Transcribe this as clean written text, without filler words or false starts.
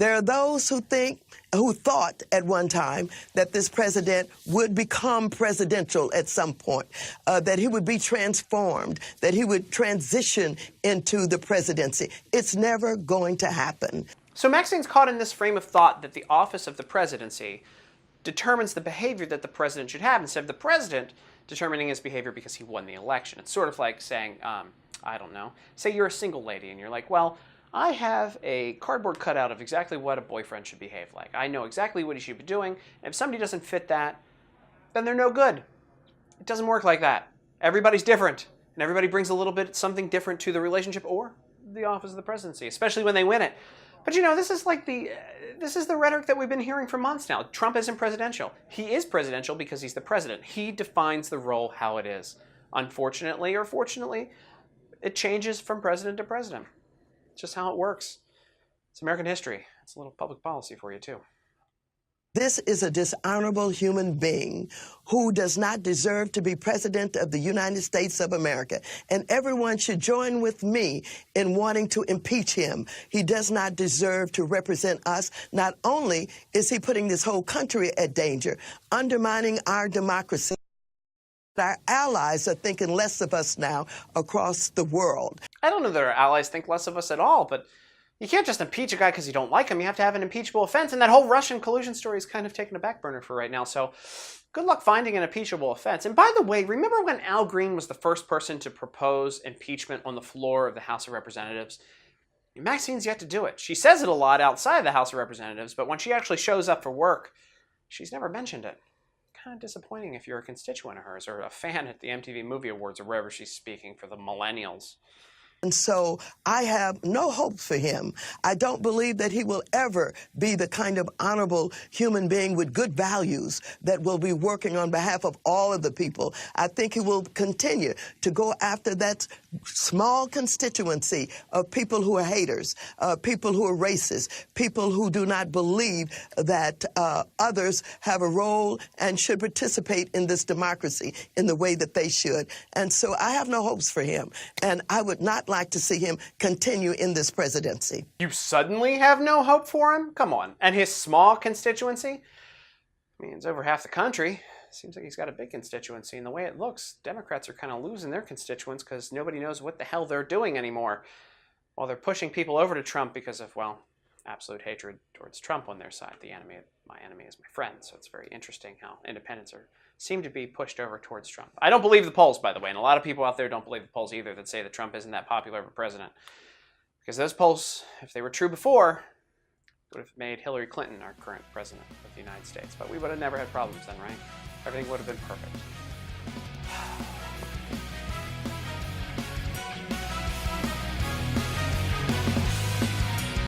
There are those who thought at one time that this president would become presidential at some point, that he would be transformed, that he would transition into the presidency. It's never going to happen. So Maxine's caught in this frame of thought that the office of the presidency determines the behavior that the president should have, instead of the president determining his behavior because he won the election. It's sort of like saying, I don't know, say you're a single lady and you're like, well, I have a cardboard cutout of exactly what a boyfriend should behave like. I know exactly what he should be doing, and if somebody doesn't fit that, then they're no good. It doesn't work like that. Everybody's different, and everybody brings a little bit something different to the relationship or the office of the presidency, especially when they win it. But you know, this is the rhetoric that we've been hearing for months now. Trump isn't presidential. He is presidential because he's the president. He defines the role how it is. Unfortunately or fortunately, it changes from president to president. It's just how it works. It's American history. It's a little public policy for you, too. This is a dishonorable human being who does not deserve to be president of the United States of America. And everyone should join with me in wanting to impeach him. He does not deserve to represent us. Not only is he putting this whole country at danger, undermining our democracy, our allies are thinking less of us now across the world. I don't know that our allies think less of us at all, but you can't just impeach a guy because you don't like him. You have to have an impeachable offense, and that whole Russian collusion story is kind of taking a back burner for right now, so good luck finding an impeachable offense. And by the way, remember when Al Green was the first person to propose impeachment on the floor of the House of Representatives? Maxine's yet to do it. She says it a lot outside the House of Representatives, but when she actually shows up for work, she's never mentioned it. Kind of disappointing if you're a constituent of hers or a fan at the MTV Movie Awards or wherever she's speaking for the millennials. And so I have no hope for him. I don't believe that he will ever be the kind of honorable human being with good values that will be working on behalf of all of the people. I think he will continue to go after that small constituency of people who are haters, people who are racist, people who do not believe that others have a role and should participate in this democracy in the way that they should. And so I have no hopes for him. And I would not like to see him continue in this presidency. You suddenly have no hope for him? Come on. And his small constituency? I mean, it's over half the country. Seems like he's got a big constituency, and the way it looks, Democrats are kind of losing their constituents because nobody knows what the hell they're doing anymore. While they're pushing people over to Trump because of, well, absolute hatred towards Trump on their side. My enemy is my friend, so it's very interesting how independents seem to be pushed over towards Trump. I don't believe the polls, by the way, and a lot of people out there don't believe the polls either that say that Trump isn't that popular of a president. Because those polls, if they were true before, would have made Hillary Clinton our current president of the United States. But we would have never had problems then, right? Everything would have been perfect.